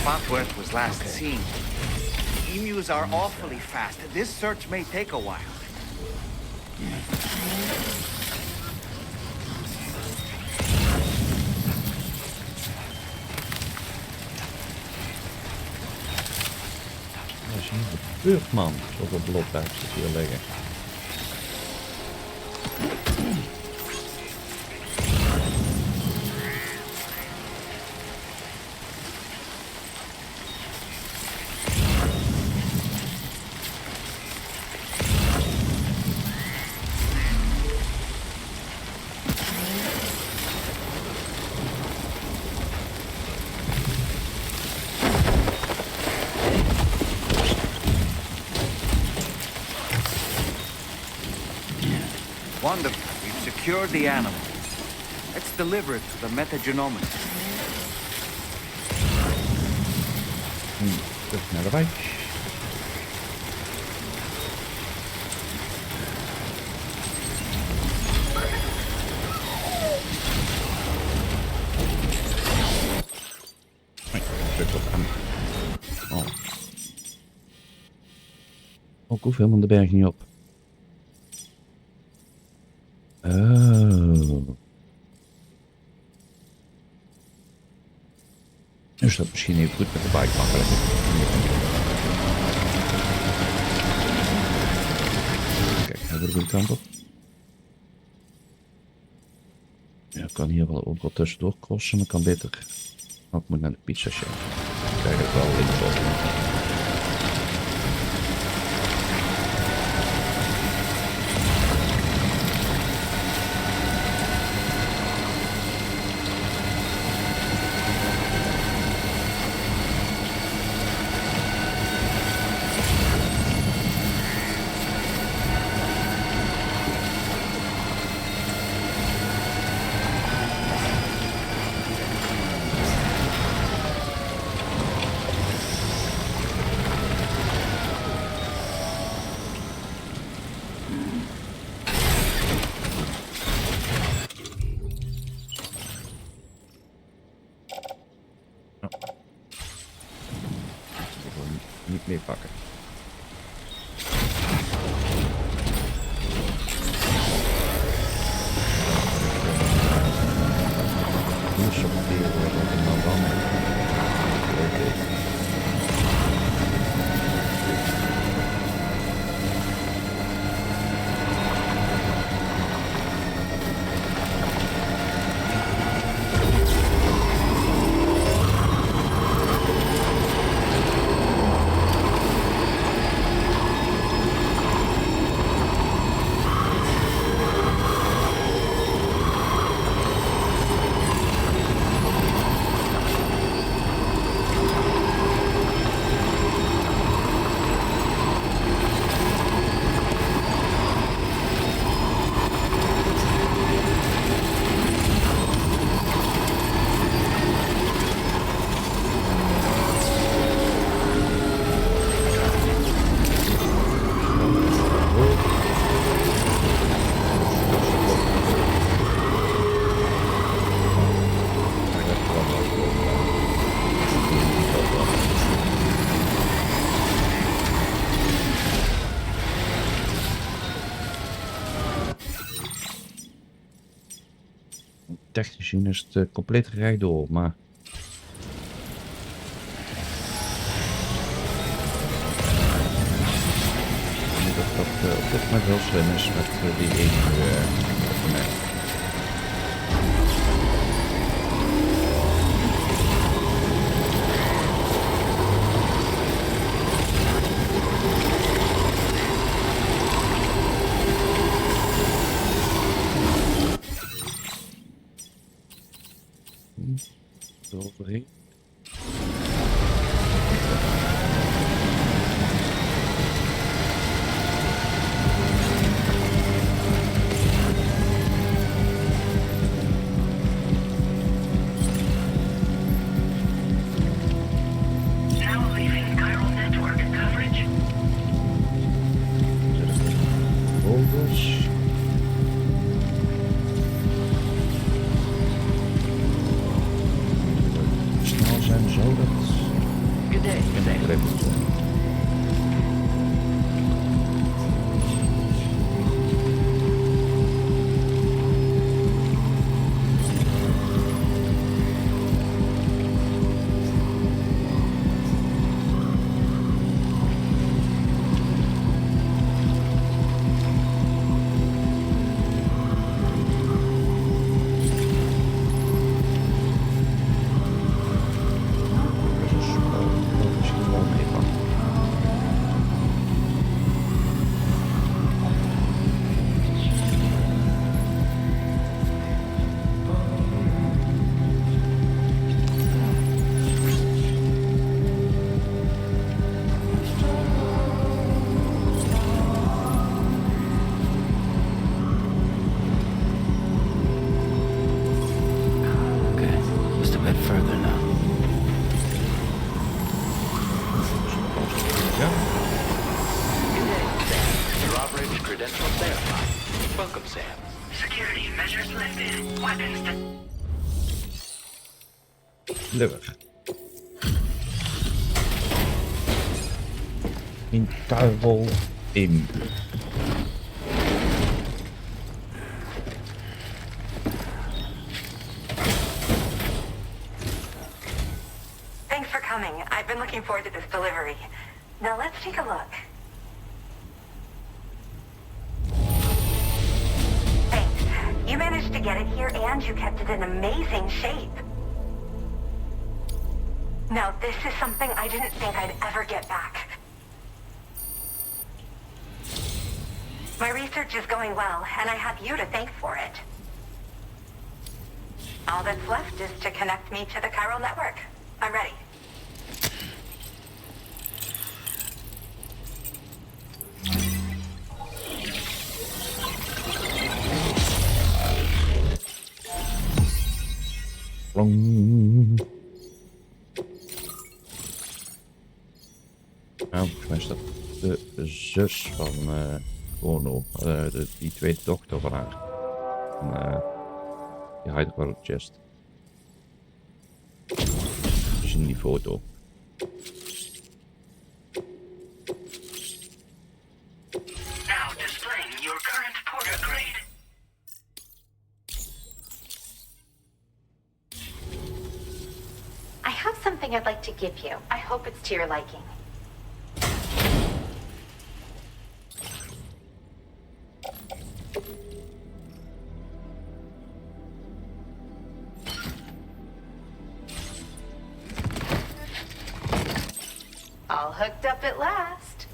spot where it was last seen. Emus are awfully fast. This search may take a while. Dat is niet gebeurd, man. Zoveel blokbuitjes hier liggen. Wonderful. We've secured the animal. Let's deliver it to the Metagenomicist. Terug naar de wijk. Oh. Ik hoef helemaal de berg niet op. Oh. Dus dat misschien even goed met de bike makkelijk. Kijk, gaan we de goede kant op. Ja, ik kan hier wel ook wel tussendoor crossen, maar kan beter. Oh, ik moet naar de pizza shack. Ik krijg het wel linksop. Niet meer pakken. Hoe sorteren we dat nou dan? Technisch gezien is het compleet rechtdoor, maar... Ik denk dat dat op dit moment wel slim is met die ene opmerking. Overheen. Snel zijn zodat Good day. Good day. Good day. Lever. In tuivel in. Thanks for coming. I've been looking forward to this delivery. Now let's take a look. Thanks. You managed to get it here and you kept it in amazing shape. Now, this is something I didn't think I'd ever get back. My research is going well, and I have you to thank for it. All that's left is to connect me to the chiral network. I'm ready. Nou, volgens mij is dat de zus van Ono, die tweede dochter van haar. Die hydrologist. Dus in die foto. Now displaying your current porter grade. I have something I'd like to give you. I hope it's to your liking. All hooked up at last.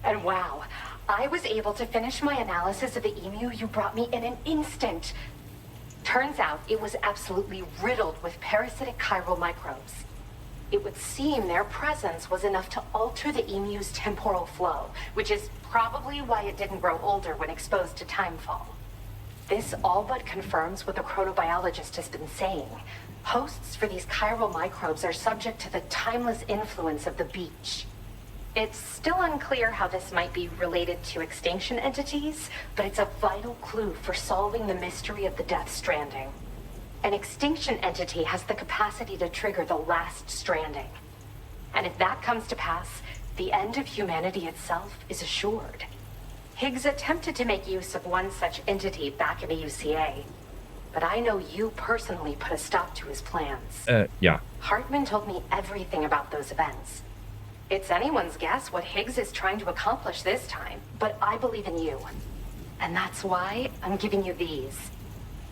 And wow, I was able to finish my analysis of the emu you brought me in an instant. Turns out it was absolutely riddled with parasitic chiral microbes. It would seem their presence was enough to alter the emu's temporal flow, which is probably why it didn't grow older when exposed to timefall. This all but confirms what the chronobiologist has been saying. Hosts for these chiral microbes are subject to the timeless influence of the beach. It's still unclear how this might be related to extinction entities, but it's a vital clue for solving the mystery of the Death Stranding. An extinction entity has the capacity to trigger the last stranding. And if that comes to pass, the end of humanity itself is assured. Higgs attempted to make use of one such entity back in the UCA, but I know you personally put a stop to his plans. Ja. Hartman told me everything about those events. It's anyone's guess what Higgs is trying to accomplish this time, but I believe in you. And that's why I'm giving you these.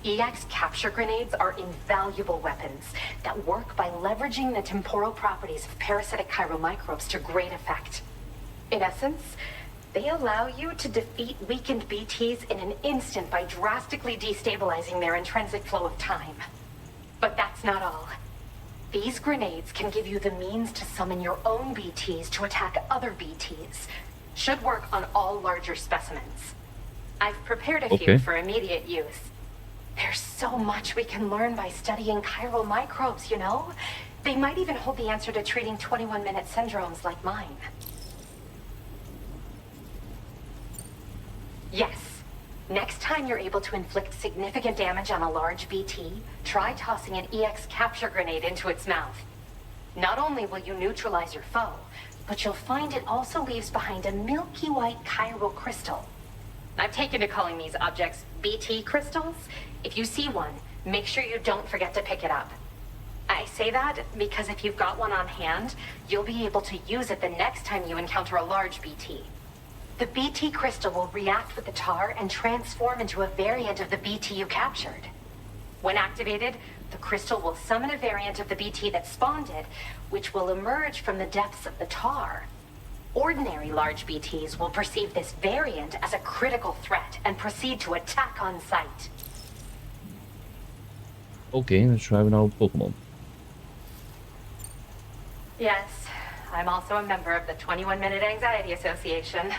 EX capture grenades are invaluable weapons that work by leveraging the temporal properties of parasitic chiral microbes to great effect. In essence, they allow you to defeat weakened BTs in an instant by drastically destabilizing their intrinsic flow of time. But that's not all. These grenades can give you the means to summon your own BTs to attack other BTs. Should work on all larger specimens. I've prepared a few for immediate use. There's so much we can learn by studying chiral microbes, you know? They might even hold the answer to treating 21-minute syndromes like mine. Yes. Next time you're able to inflict significant damage on a large BT, try tossing an EX capture grenade into its mouth. Not only will you neutralize your foe, but you'll find it also leaves behind a milky white chiral crystal. I've taken to calling these objects BT crystals. If you see one, make sure you don't forget to pick it up. I say that because if you've got one on hand, you'll be able to use it the next time you encounter a large BT. The BT crystal will react with the tar and transform into a variant of the BT you captured. When activated, the crystal will summon a variant of the BT that spawned it, which will emerge from the depths of the tar. Ordinary large BTs will perceive this variant as a critical threat and proceed to attack on sight. Oké, dan schrijven we nou op Pokémon. Yes, I'm also a member of the 21-Minute Anxiety Association.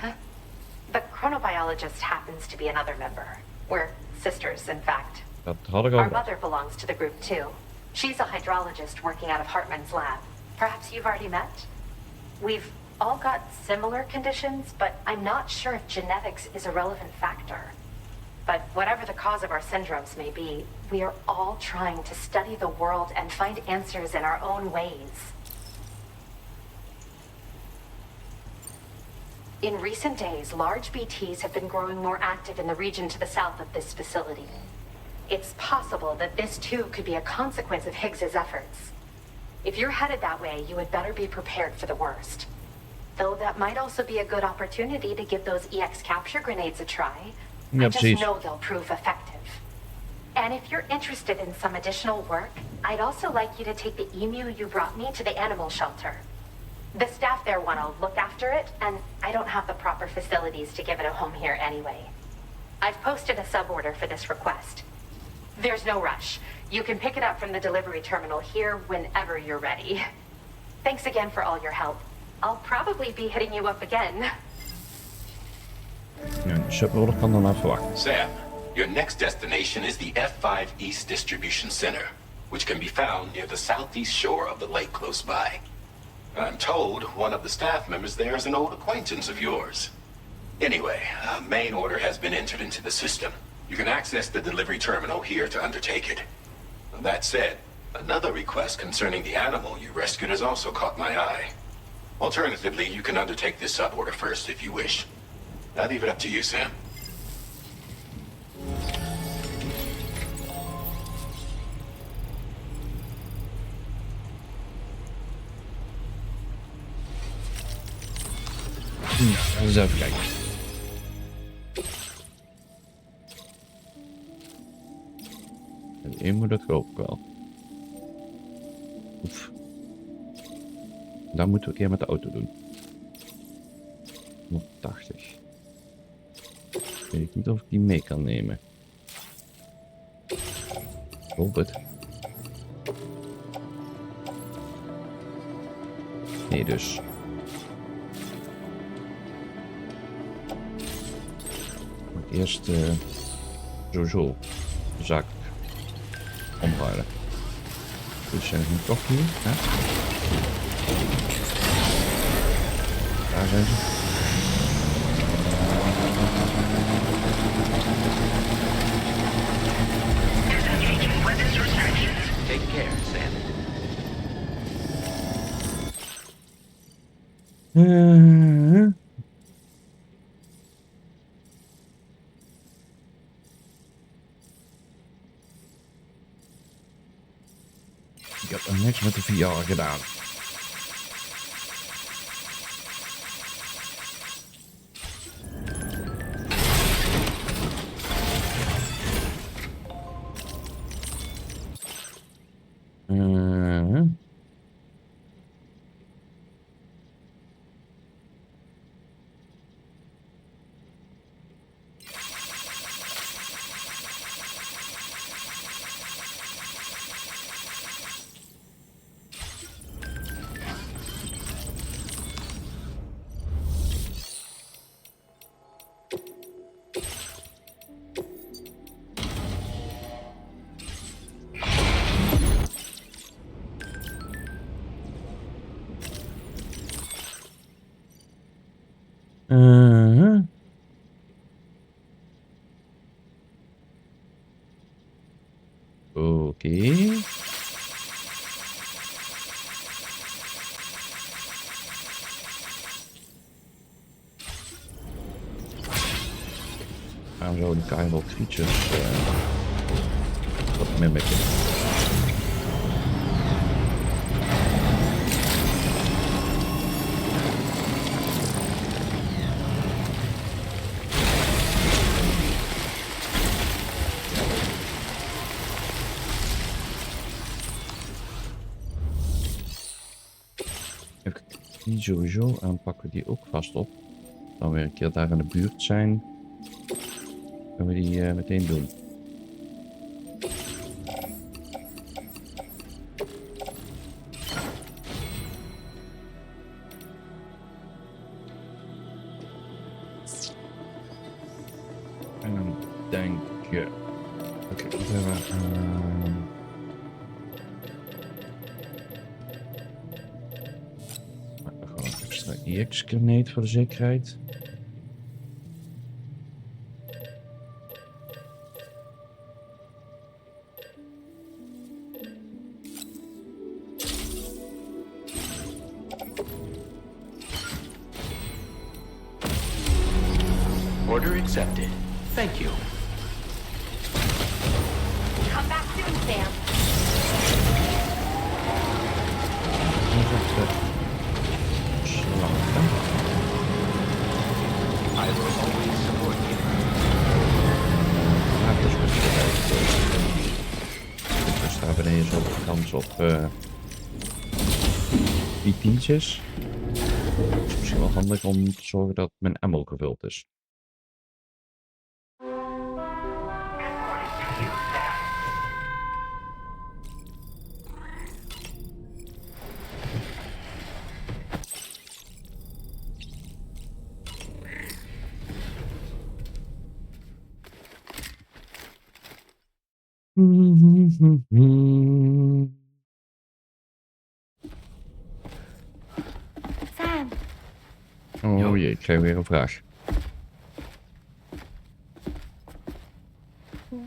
The chronobiologist happens to be another member. We're sisters, in fact. Dat had ik al. Our mother belongs to the group, too. She's a hydrologist working out of Hartman's lab. Perhaps you've already met? We've all got similar conditions, but I'm not sure if genetics is a relevant factor. But whatever the cause of our syndromes may be, we are all trying to study the world and find answers in our own ways. In recent days, large BTs have been growing more active in the region to the south of this facility. It's possible that this too could be a consequence of Higgs's efforts. If you're headed that way, you had better be prepared for the worst. Though that might also be a good opportunity to give those EX capture grenades a try. Ja, I just precies. know they'll prove effective. And if you're interested in some additional work, I'd also like you to take the emu you brought me to the animal shelter. The staff there want to look after it, and I don't have the proper facilities to give it a home here anyway. I've posted a suborder for this request. There's no rush. You can pick it up from the delivery terminal here whenever you're ready. Thanks again for all your help. I'll probably be hitting you up again. Ja, de suborder kan dan even wachten. Sam, your next destination is the F5 East Distribution Center, which can be found near the southeast shore of the lake close by. I'm told one of the staff members there is an old acquaintance of yours. Anyway, a main order has been entered into the system. You can access the delivery terminal here to undertake it. That said, another request concerning the animal you rescued has also caught my eye. Alternatively, you can undertake this suborder first if you wish. I'll leave it up to you, Sam. Eens even kijken. En één moet ik ook wel. Oef. Dat moeten we een keer met de auto doen. 180. Weet ik niet of ik die mee kan nemen. Hoop het. Nee dus. Eerst sowieso de zaak omruilen. Dus zijn ze toch hier? Hè? Daar zijn ze. Take care, Sam. Ik heb nog niks met de VR gedaan. Oké. gaan zo die chiral creatures wat mimiken. Die sowieso en pakken we die ook vast op. Dan weer een keer daar in de buurt zijn. Kunnen we die meteen doen. En dan denk je... Oké, wat hebben we? Extra EX-grenade voor de zekerheid. Order accepted. Thank you. Come back soon, Sam. I will always support you. Dus daar beneden zoveel kans op die tientjes. Het is misschien wel handig om te zorgen dat mijn ammo gevuld is. Sam. Oh jee, ik krijg weer een vraag.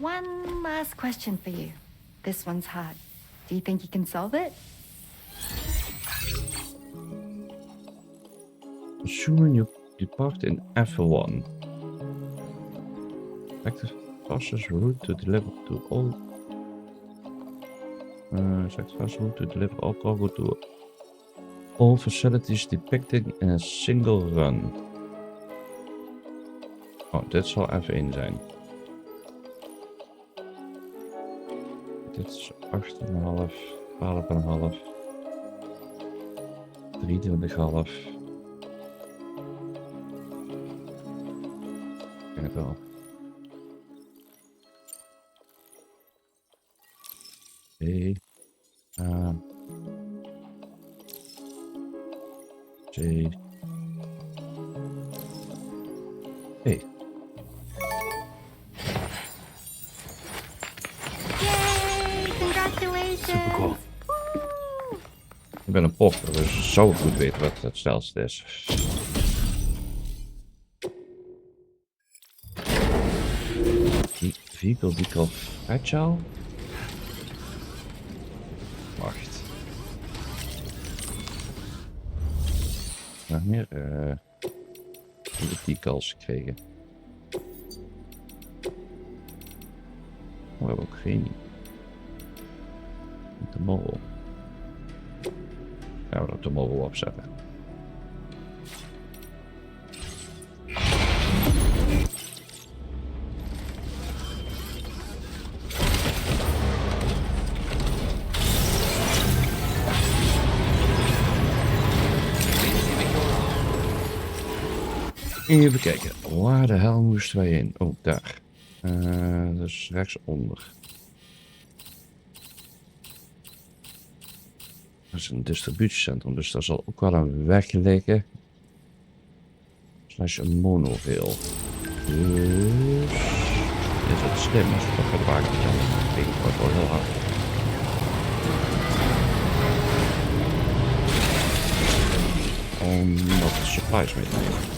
One last question for you. This one's hard. Do you think you can solve it? Assuming you depart in F1. Active fastest route to deliver to all. Select fastest route to deliver all cargo to all facilities depicted in a single run. Oh, dit zal F1 zijn. Dit is 8,5, 12,5, 23,5. Ik denk het wel. C, A, C, E. Yay! Congratulations! Super cool. Ik ben een poffer, dus zou ik goed weten wat het snelste is. Vehicle decal fragile? Wacht. Nog meer decals gekregen. We hebben ook geen. De mol. Gaan we dat de mol opzetten. Even kijken, waar de hel moesten wij in? Oh, daar. Dus rechtsonder. Dat is een distributiecentrum, dus daar zal ook wel een weg liggen. Slash een monorail. Dus is het slim als we dat gaan wagen. Ik denk dat wel heel hard. Om wat supplies mee te nemen.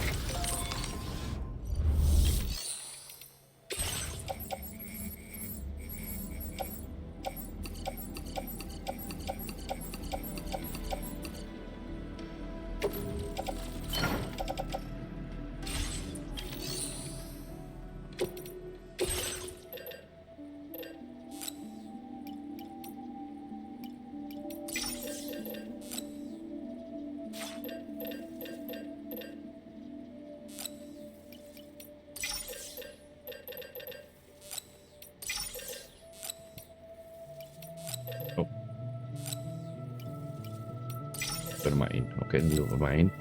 er maar één. Oké, dan doen we maar één.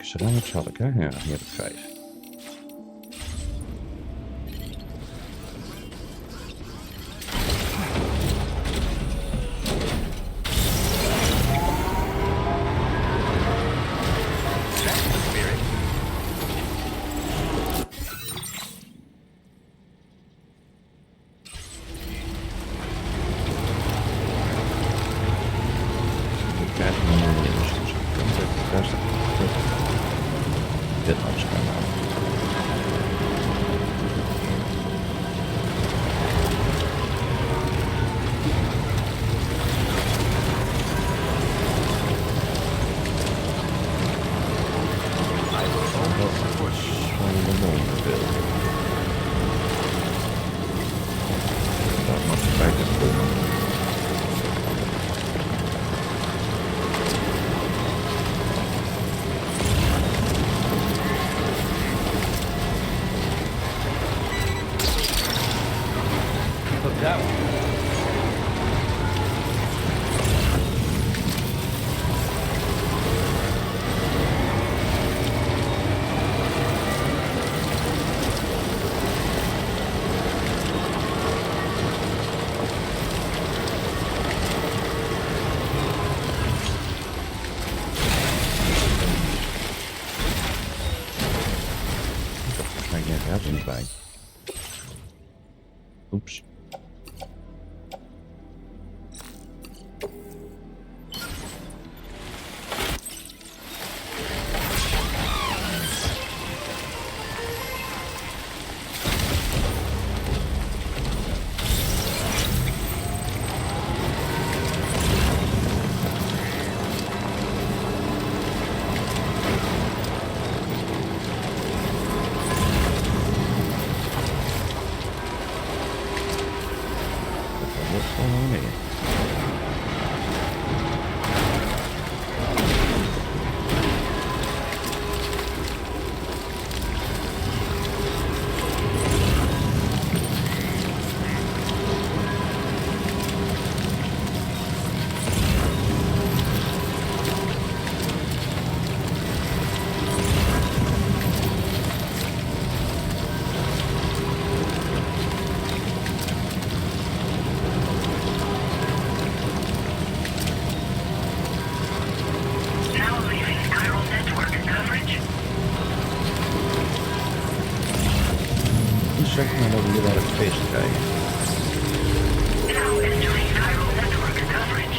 Ceramics had ik, hè? Ja, hier heb ik 5. Dit afschermen. Dat mag je bij het komen. Er niet bij. Oeps. Zeg maar dat we hier wel het feest krijgen. Now entering chiral network coverage.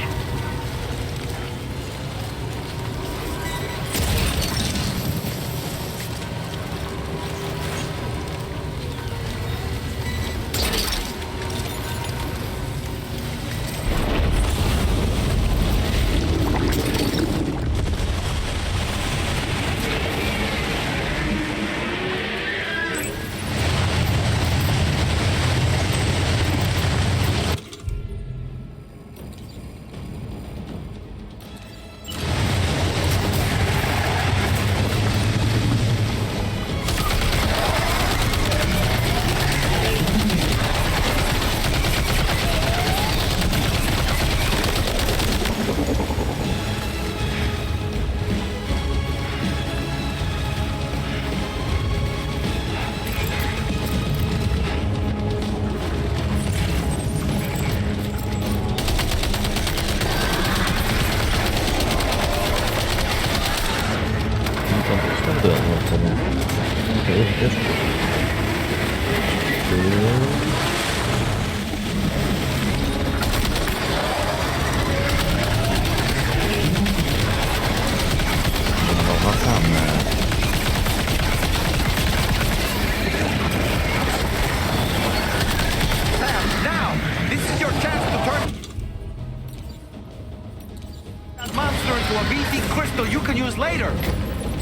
Later.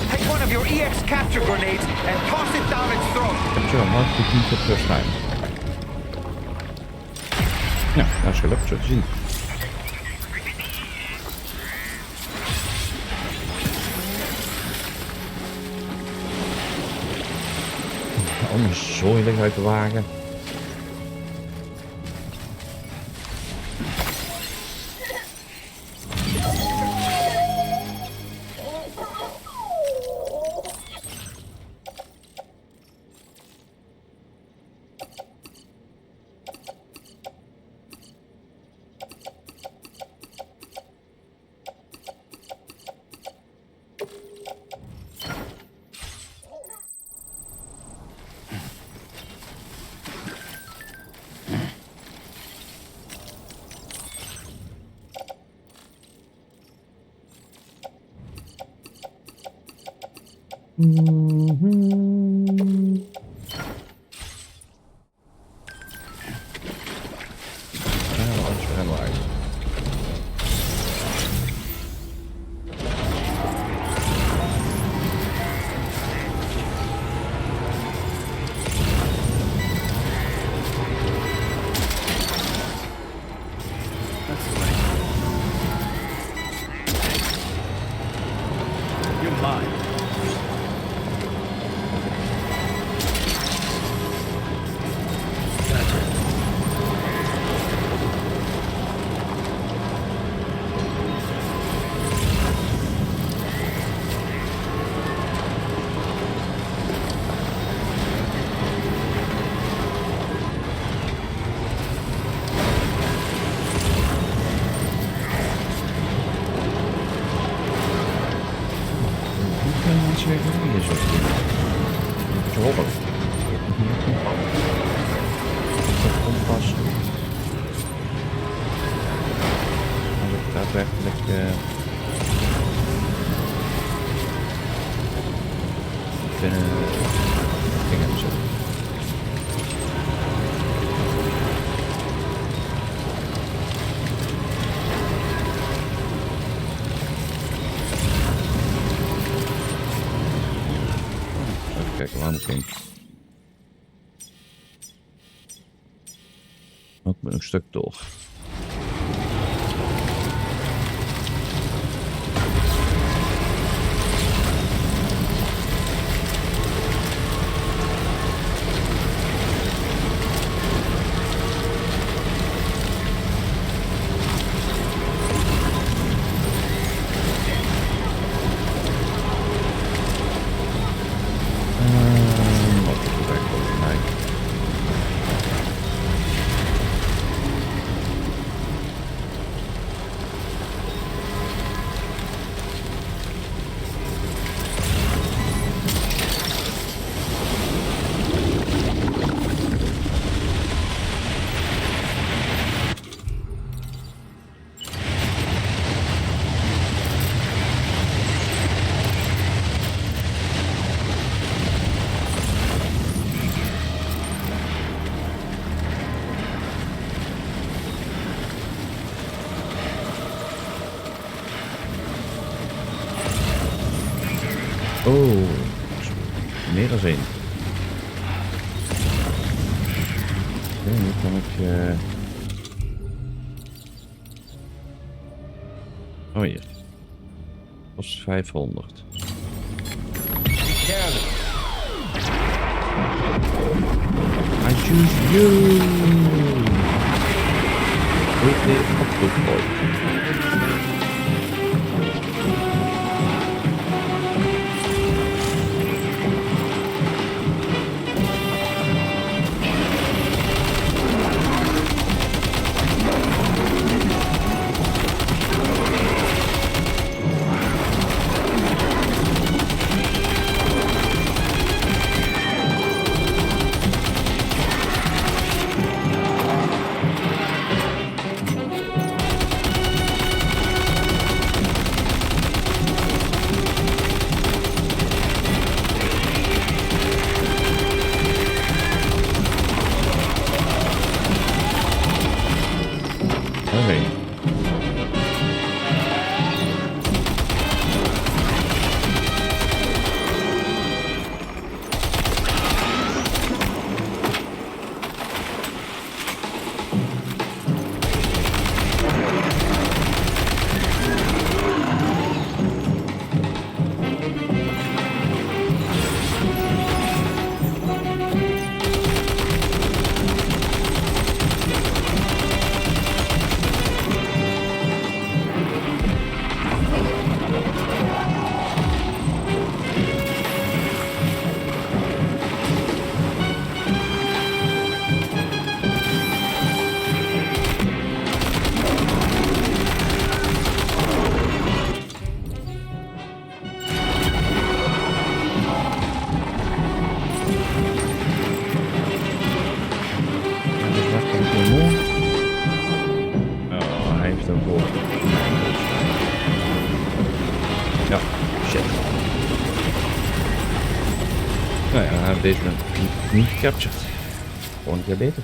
Take one of your EX capture grenades and toss it down its throat. Capture mark to keep it first time. Ja, dat is gelukt, zo te zien. Allemaal zooi liggen uit de wagen. Kijk, waar moet ik? Ik ben een stuk door. Oh, meer dan één. Oké, nu kan ik... Oh hier. Dat is 500. I choose you! With the octopus. Nou ja, deze ben niet gecaptured. Gewoon een keer beter.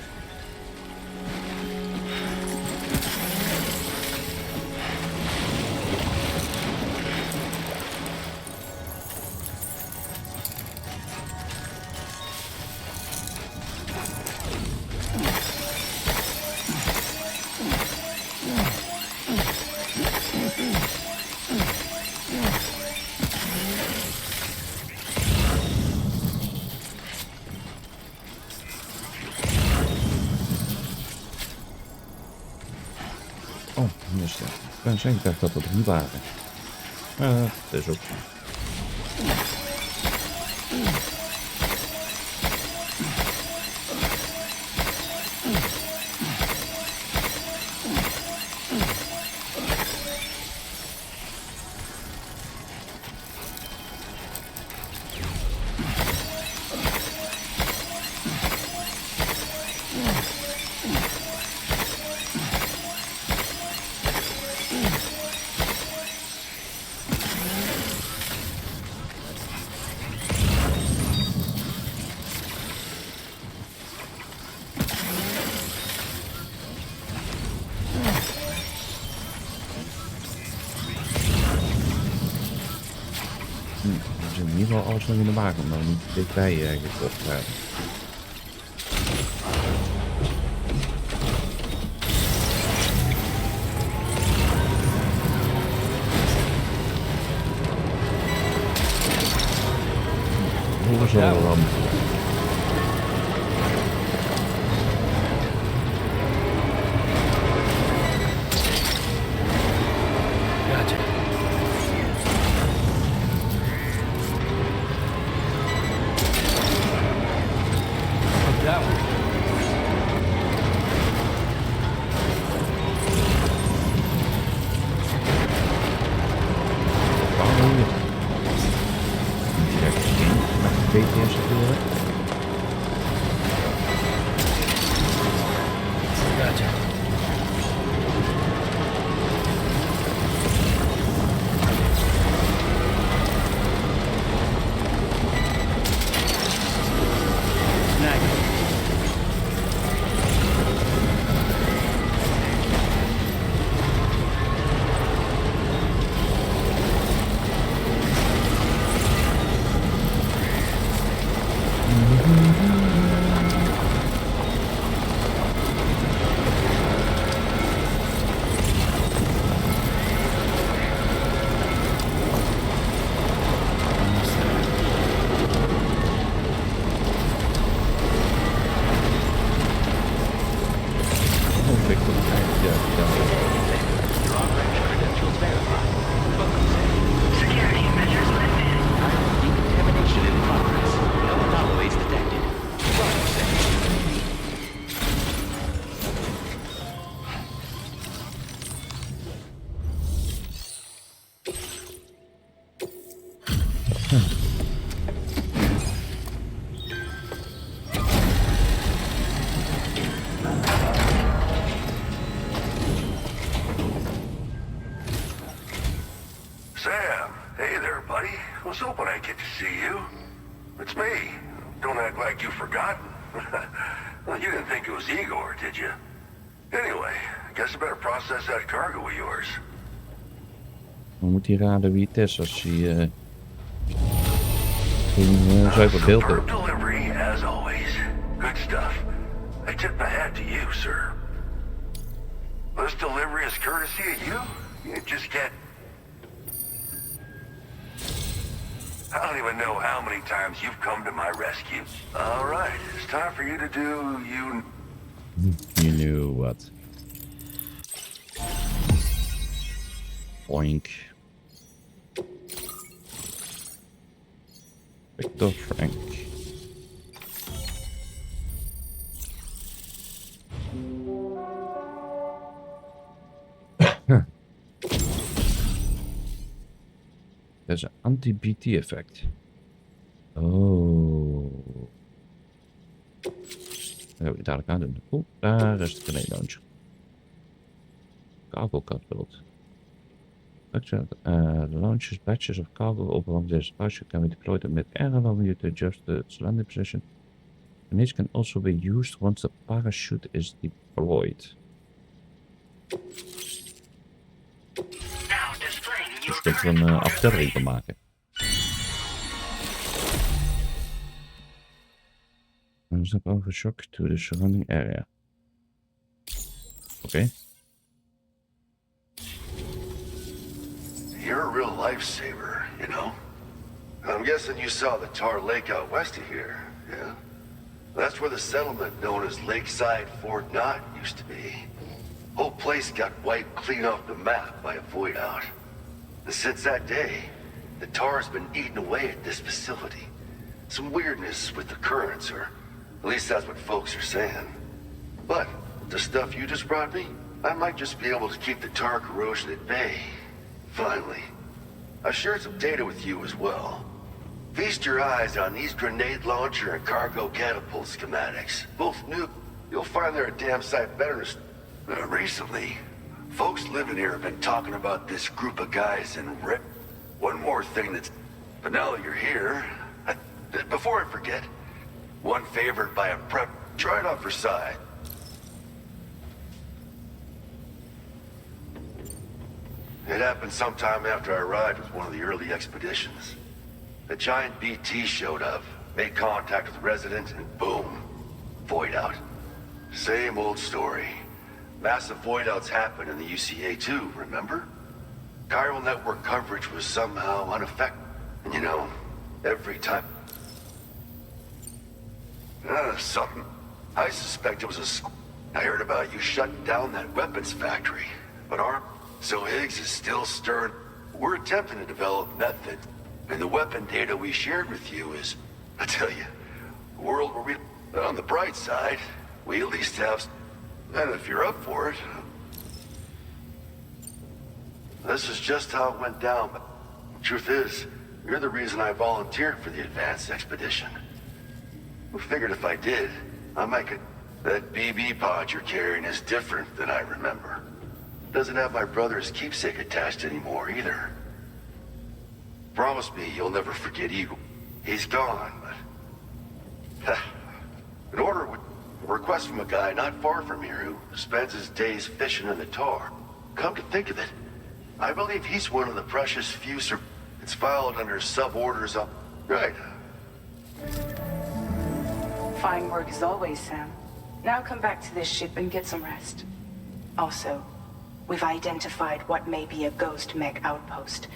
Oh, dus ik kan zeggen, ik dacht dat er 3 waren. Dat is ook. We zijn in ieder geval alles nog in de wagen, om dan niet dichtbij gekocht te hebben. Hoe zal het dan? Security measures lifted. Decontamination in progress. No anomalies detected. Roger, Sam, hey there, buddy. Was hoping I'd get to see you. It's me. Don't act like you've forgotten. Well, you didn't think it was Igor, did you? Anyway, guess I better process that cargo of yours. Dan moet hij raden wie het is als hij geen zuiver beeld heeft. Superb delivery, as always. Good stuff. I tip my hat to you, sir. This delivery is courtesy of you? You just can't... I don't even know how many times you've come to my rescue. All right, it's time for you to do you... You knew what. Oink. Victor Frank. There's an anti-BT effect. Oh. Dat gaan we dadelijk aan doen. Oeh, daar is de grenade launcher. Cargo catapult. structure launches batches of cargo over this spaceship can be deployed in mid-air, allowing you to adjust its landing position. And this can also be used once the parachute is deployed. Dus dat we een aftelling kan maken. And step over shock to the surrounding area. Okay. You're a real lifesaver, you know? I'm guessing you saw the tar lake out west of here, yeah? That's where the settlement known as Lakeside Fort Knott used to be. Whole place got wiped clean off the map by a void out. And since that day, the tar's been eating away at this facility. Some weirdness with the currents, or at least that's what folks are saying. But the stuff you just brought me, I might just be able to keep the tar corrosion at bay. Finally. I shared some data with you as well. Feast your eyes on these grenade launcher and cargo catapult schematics. Both new. You'll find they're a damn sight better. Recently, folks living here have been talking about this group of guys in red. One more thing that's... But now that you're here, before I forget, one favored by a prep. Try it on for size. It happened sometime after I arrived with one of the early expeditions. A giant BT showed up, made contact with the resident, and boom, void out. Same old story. Massive void outs happen in the UCA too, remember? Chiral network coverage was somehow unaffected. And you know, every time... something. I suspect it was I heard about you shutting down that weapons factory, but So Higgs is still stirring. We're attempting to develop method, and the weapon data we shared with you is, I tell you, a world where we, on the bright side, we at least have, and if you're up for it. This is just how it went down, but the truth is, you're the reason I volunteered for the advanced expedition. I figured if I did, I might get... That BB pod you're carrying is different than I remember. Doesn't have my brother's keepsake attached anymore either. Promise me you'll never forget Eagle. He's gone, but... An order would... A request from a guy not far from here who spends his days fishing in the tar. Come to think of it, I believe he's one of the precious few It's filed under sub-orders up... Right. Fine work as always, Sam. Now come back to this ship and get some rest. Also, we've identified what may be a ghost mech outpost.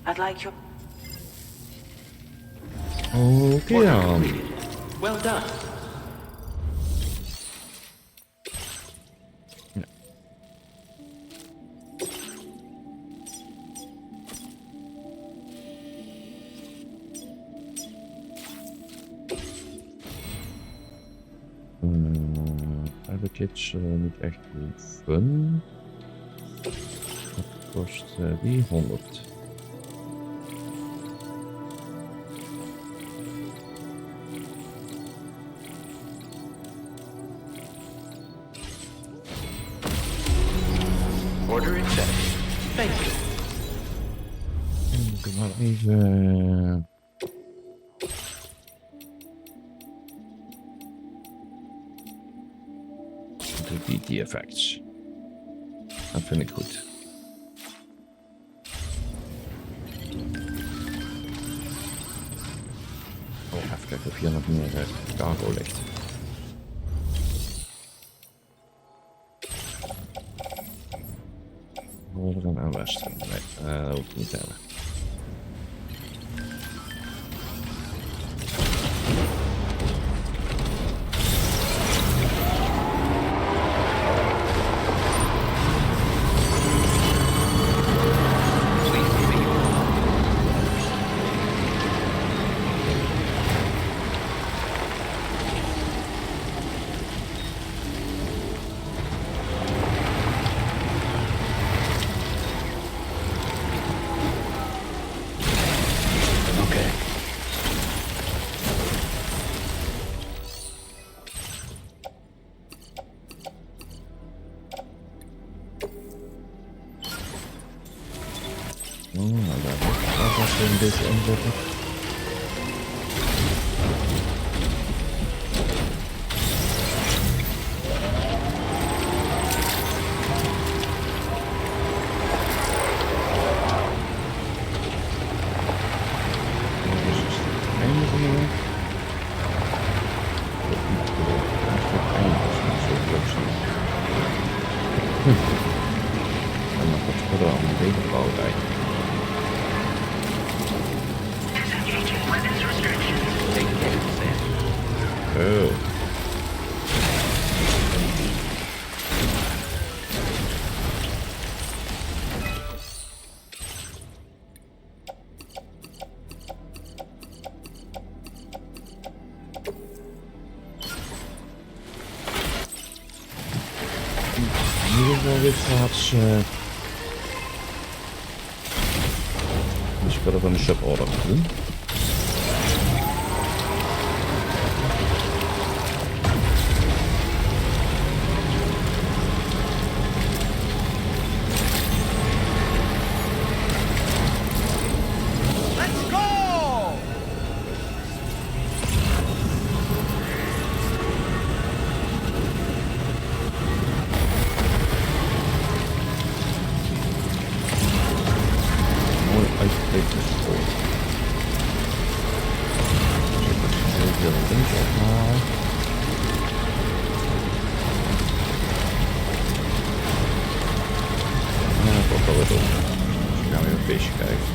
I'd like your... Okay dan. Well done. Ja. Heb ik iets niet echt fun? Dat kost 300. Order accepted. Thank you. Ik ga maar even... De BT effects. Dat vind ik goed. Oh, even kijken of hier nog meer cargo ligt. Noorderen en westeren. Nee, dat hoef ik niet te hebben. deze inzetten. En dan gaat het wel een beetje bouwen eigenlijk. Take care, Sam. Oh. In ieder geval weer gratis die spullen van de shop order moeten doen. Let's go! Mooi uitgetekend school. Dus ik moet heel veel links ophalen. Ja, dat wordt wel weer doen. Dus we gaan weer een feestje kijken.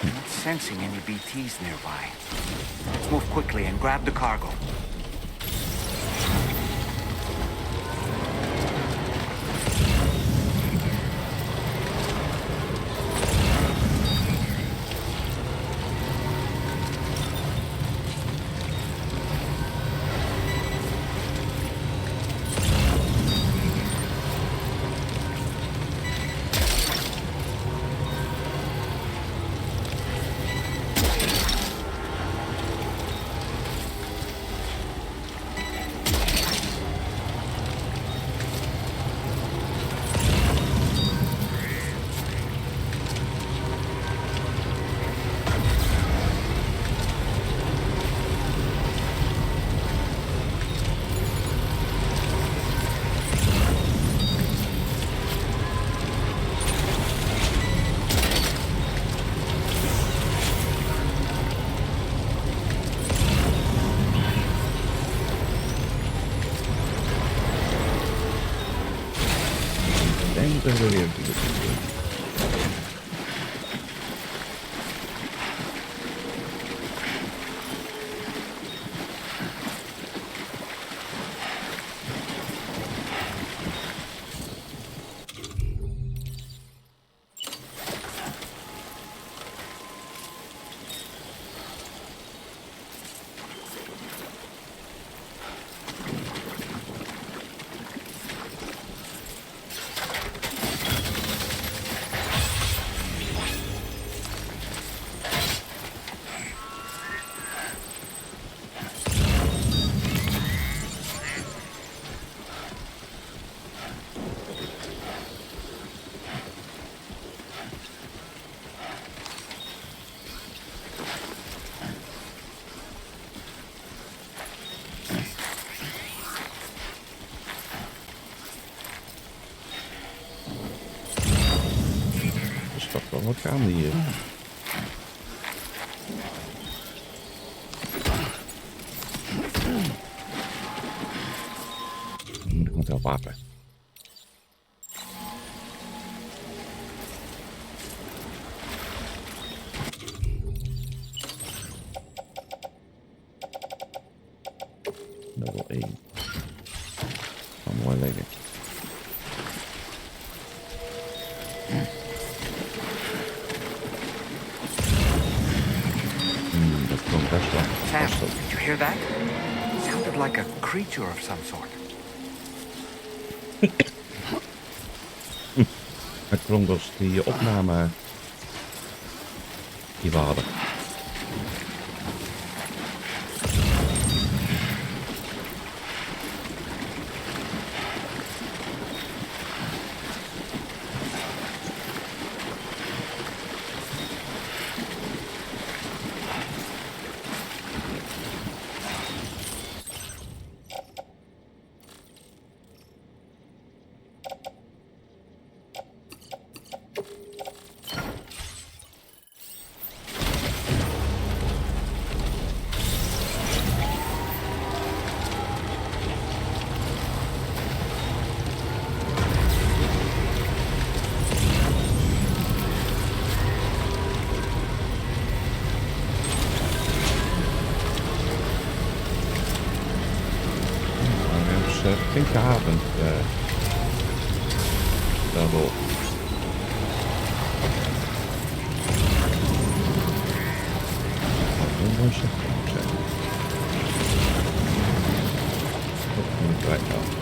Not sensing any BTs nearby. Let's move quickly and grab the cargo. Ik denk dat we weer doen. Wat gaan die hier? Dan moet ik met haar wapen. Level 1. Kan mooi liggen. Sam, did you hear that? Sounded like a creature of some sort. Het klonk als die opname die we hadden. Flinke avond daarop. Dat was het zijn. Dat moet ik kwijt houden.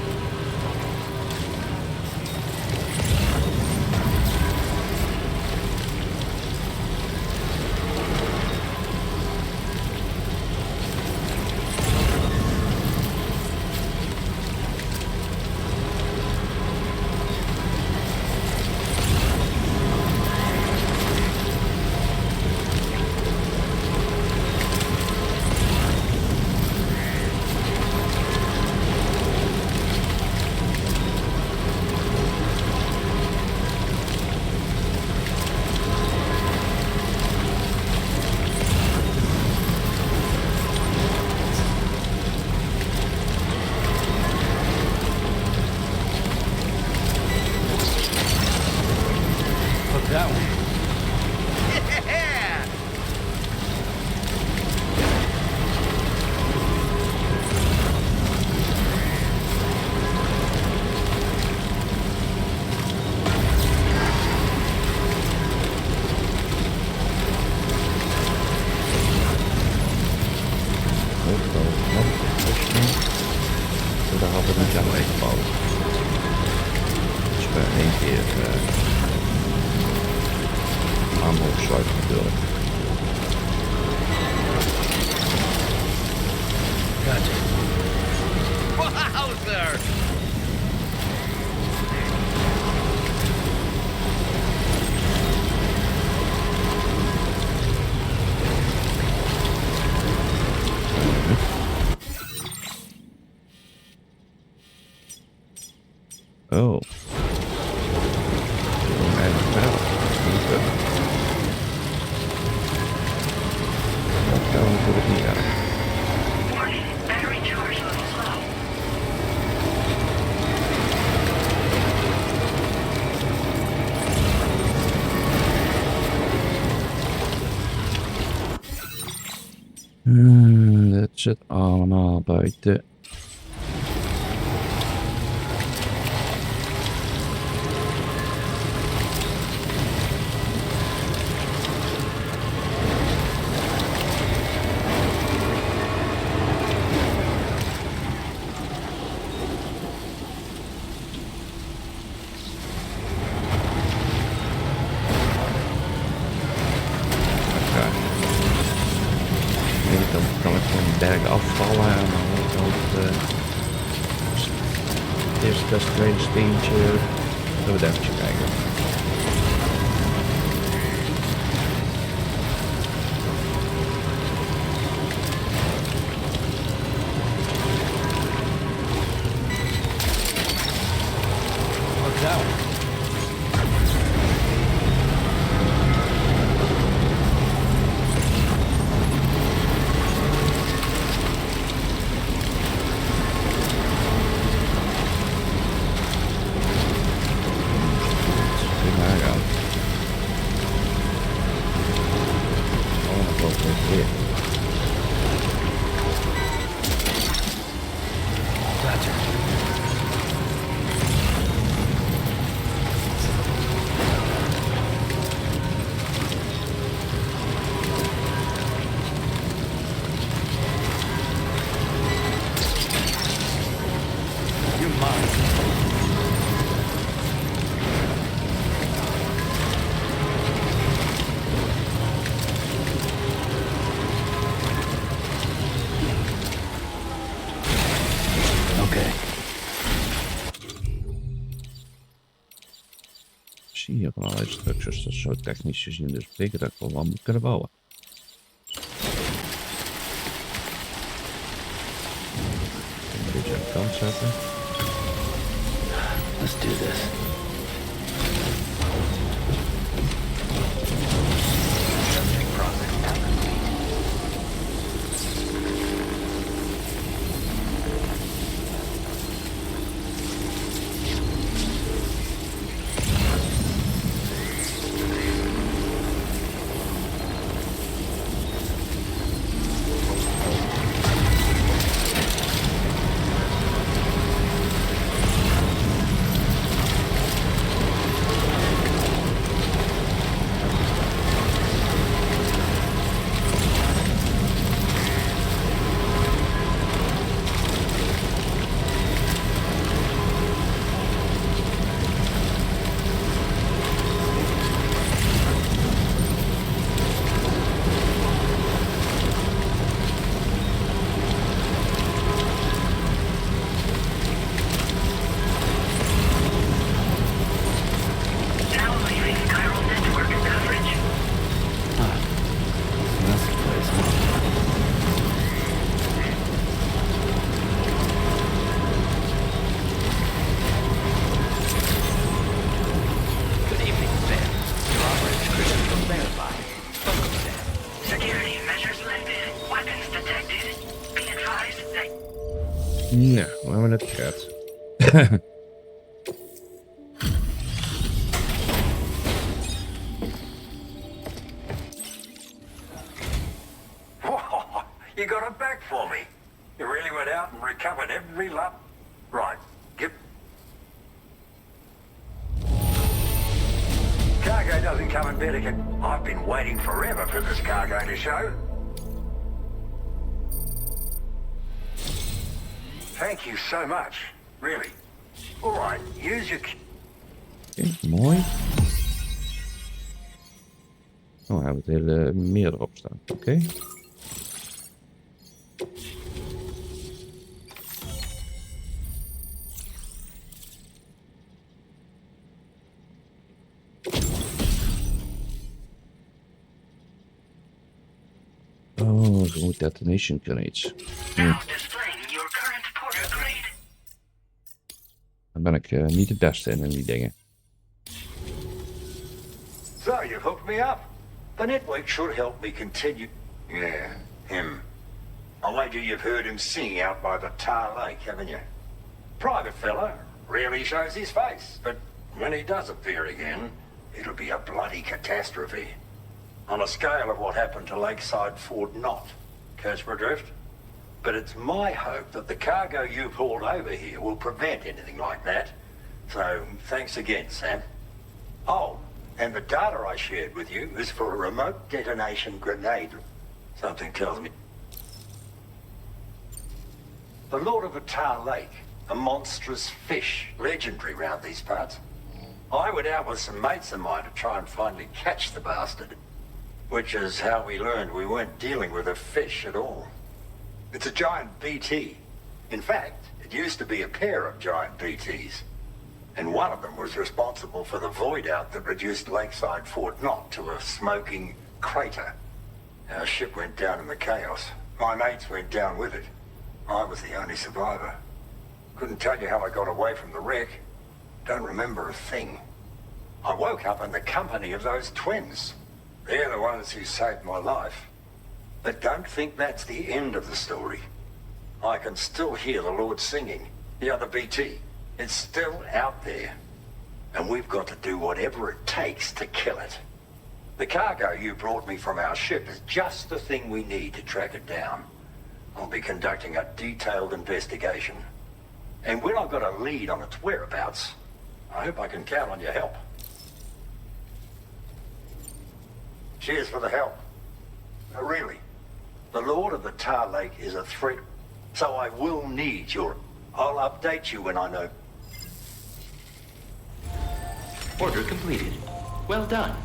Daar hadden we niet aan meegebouwd. Dus we in één keer aanbod sluiten natuurlijk. Gotcha. Wowzer! Oh. Dat kan natuurlijk niet aan. Battery charge levels low. Dat zit allemaal buiten. Dan kan ik van de berg afvallen en dan wordt het eerst best tweede steentje. Zullen we even kijken. What's that? zie hier gewoon allerlei structures. Dat is zo technisch gezien. Dus betekent dat ik wel wat moet kunnen bouwen. Een beetje aan de kant zetten. Let's do this. Ja, we hebben het gehad. You got it back for me. You really went out and recovered every lot. Right, Cargo doesn't come in better. I've been waiting forever for this cargo to show. Thank you so much. Really. All right, use your... Oké, mooi. Oh, we hebben het hele meer erop staan. Oké. Oh, remote detonation grenades. Dan ben ik niet de beste in die dingen. So, you've hooked me up. The network should help me continue... Yeah, him. I wager you've heard him sing out by the Tar Lake, haven't you? Private fella, rarely shows his face, but when he does appear again, it'll be a bloody catastrophe. On a scale of what happened to Lakeside Fort Knott. Catch my drift? But it's my hope that the cargo you've hauled over here will prevent anything like that. So, thanks again, Sam. Oh, and the data I shared with you is for a remote detonation grenade. Something tells me... The Lord of the Tar Lake, a monstrous fish, legendary round these parts. I went out with some mates of mine to try and finally catch the bastard. Which is how we learned we weren't dealing with a fish at all. It's a giant BT. In fact, it used to be a pair of giant BTs. And one of them was responsible for the void out that reduced Lakeside Fort Knott to a smoking crater. Our ship went down in the chaos. My mates went down with it. I was the only survivor. Couldn't tell you how I got away from the wreck. Don't remember a thing. I woke up in the company of those twins. They're the ones who saved my life. But don't think that's the end of the story. I can still hear the Lord singing. The other BT. It's still out there. And we've got to do whatever it takes to kill it. The cargo you brought me from our ship is just the thing we need to track it down. I'll be conducting a detailed investigation. And when I've got a lead on its whereabouts, I hope I can count on your help. Cheers for the help. Really. The Lord of the Tar Lake is a threat, so I will need your... I'll update you when I know. Order completed. Well done.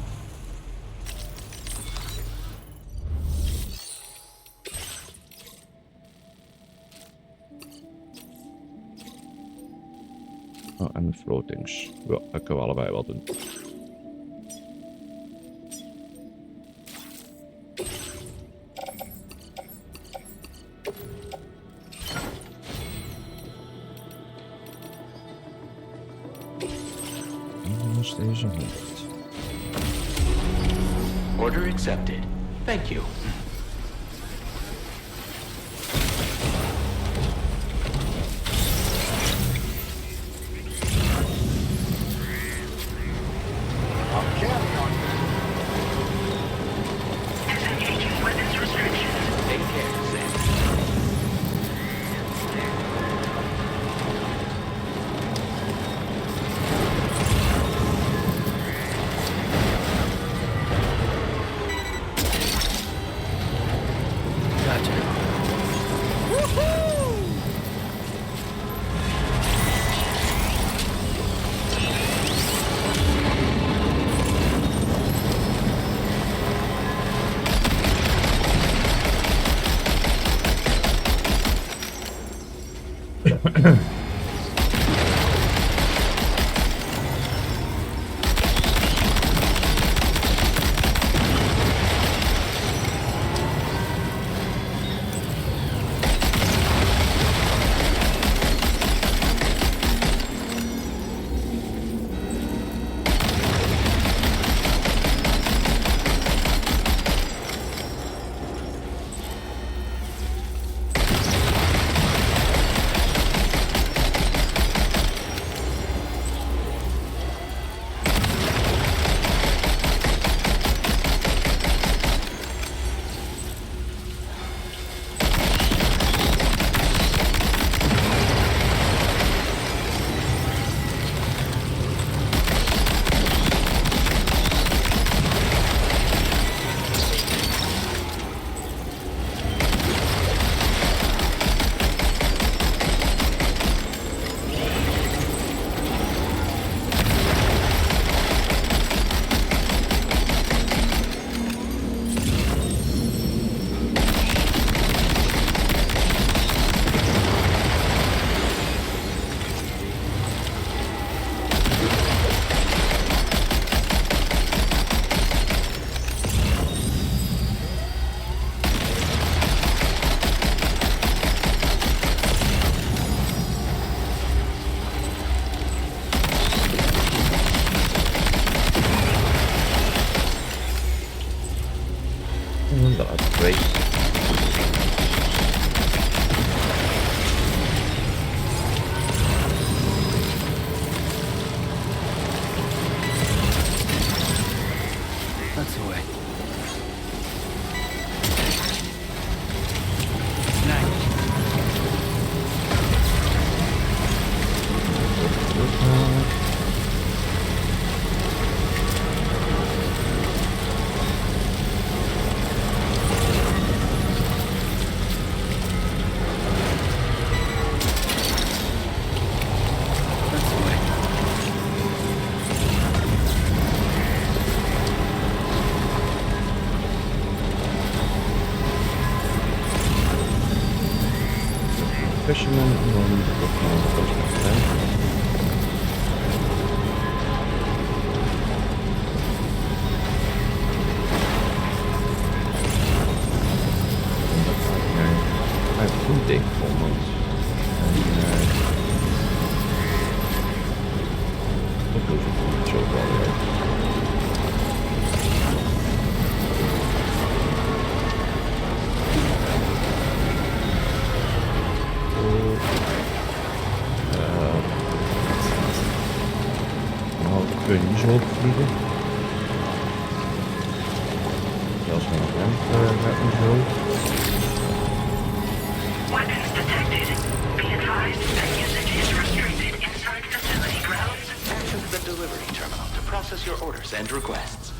Oh, en de floatings. Ja, dat kunnen we allebei wel doen. Hier is deze hond. Order accepted. Thank you. I'm counting on you. Disengaging weapons restrictions. Take care, Sam. That's great. That's the way. Snack. Fisherman and then the I have food day almost. What goes with the show probably? Kun je niet zo hoog vliegen. Zelfs met een ramp gaat niet zo. Weapons detected. Be advised that usage is restricted inside facility grounds. Access the delivery terminal to process your orders and requests.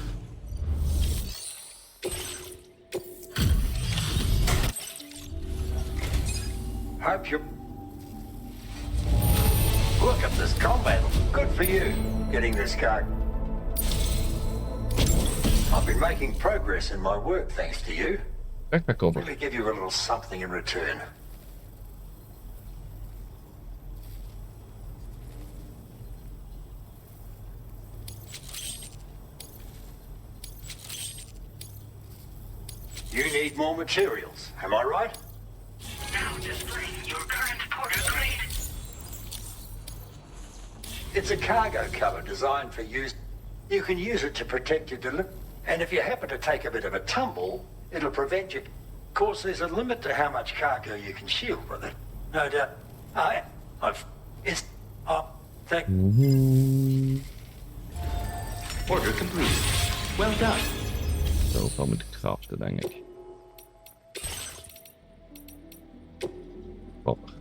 Hope you... Look at this combat. Good for you, getting this car. I've been making progress in my work thanks to you. Backpack over. Let me give you a little something in return. You need more materials, am I right? Now displaying your current porter grade. It's a cargo cover designed for use. You can use it to protect your delivery. And if you happen to take a bit of a tumble, it'll prevent you. Of course, there's a limit to how much cargo you can shield with it. No doubt. Thank. Order complete. Well done. Zoveel moet ik craften, denk ik. Grappig.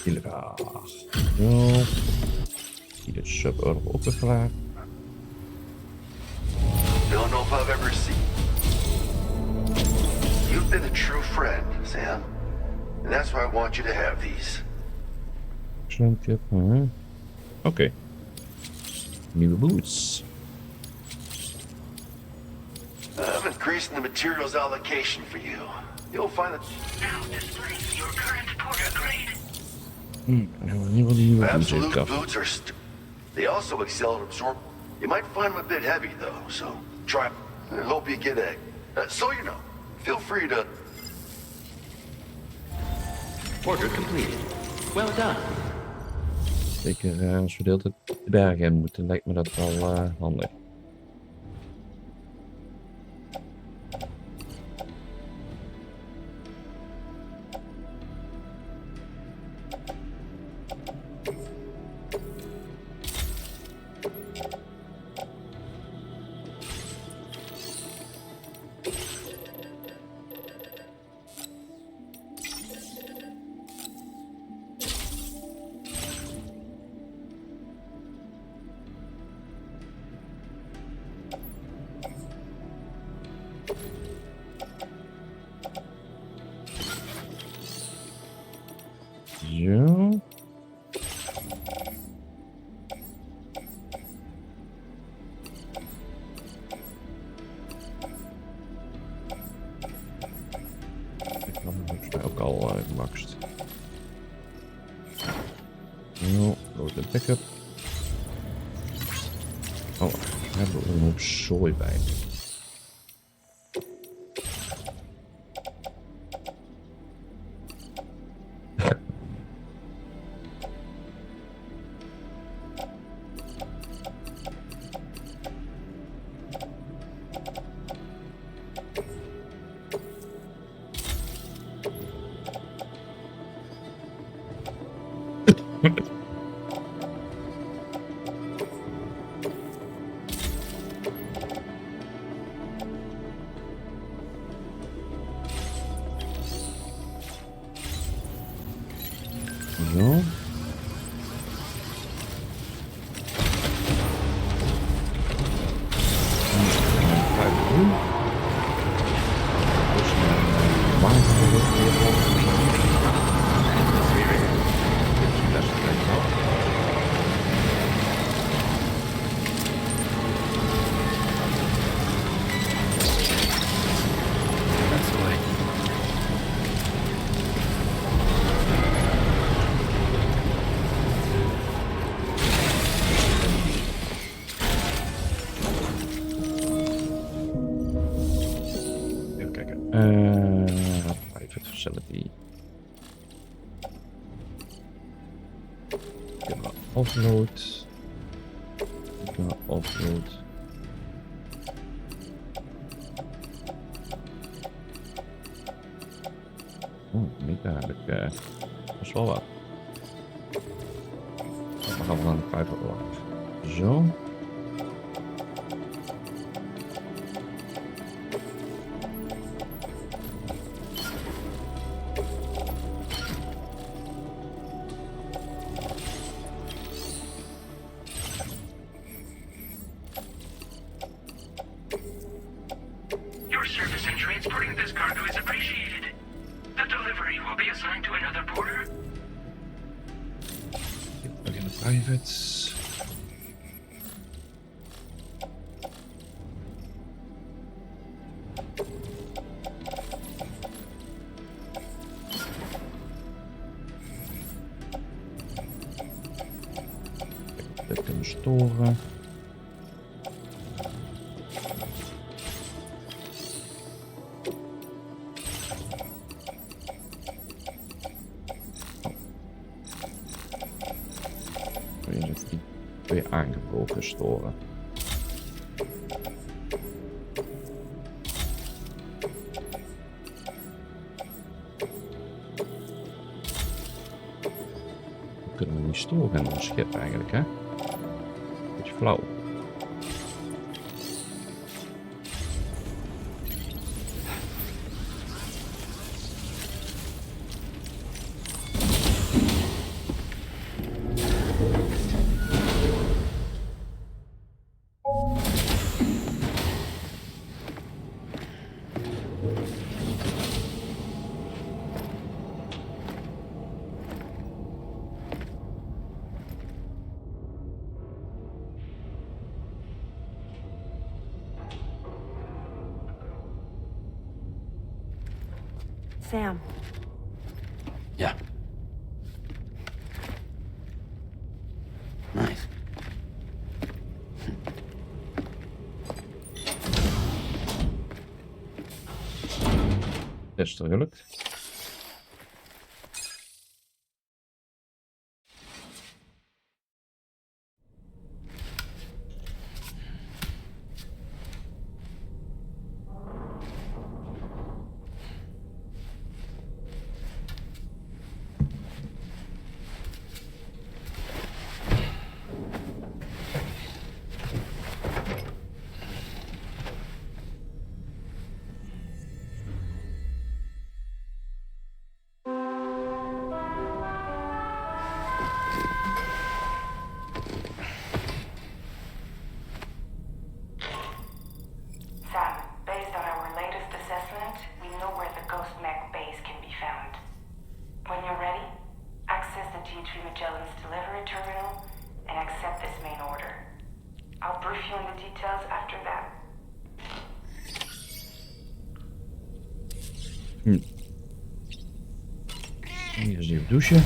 Illegaal. Zo. Hier is sub-earth opgevraagd. Don't know if I've ever seen. You've been a true friend, Sam. And that's why I want you to have these. Excellent. Oké. Nieuwe boots. I'm increasing the materials allocation for you. You'll find that. Now display your current porter grade. Nieuwe Absolute boots are. They also excel at absorb. You might find them a bit heavy though, so try. I hope you get a. So you know, feel free to. Order completed. Well done. Zeker als we de hele tijd de bergen in moeten, lijkt me dat wel handig. ook al gemaxt. Nou, load een backup. Oh, we hebben er een hoop zooi bij. Zo. Private facility. Kunnen we offload. Kunnen we offload. Niet eigenlijk. Dat is wel wat. Dan gaan we naar de private life. Zo. Your service in transporting this cargo is appreciated. The delivery will be assigned to another porter. Plug in the privates. Dit kunnen we storen. Weer aangebroken storen. We kunnen we niet storen in ons schip eigenlijk, hè? Beetje flauw. Sam. Yeah. Nice. Dat is toch gelukt? Hier is even douchen.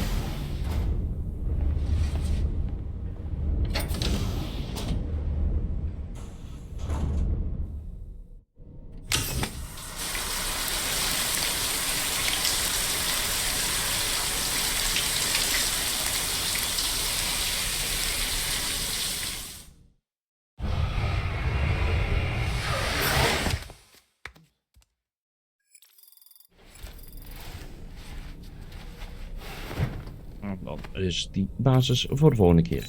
En dan is die basis voor de volgende keer.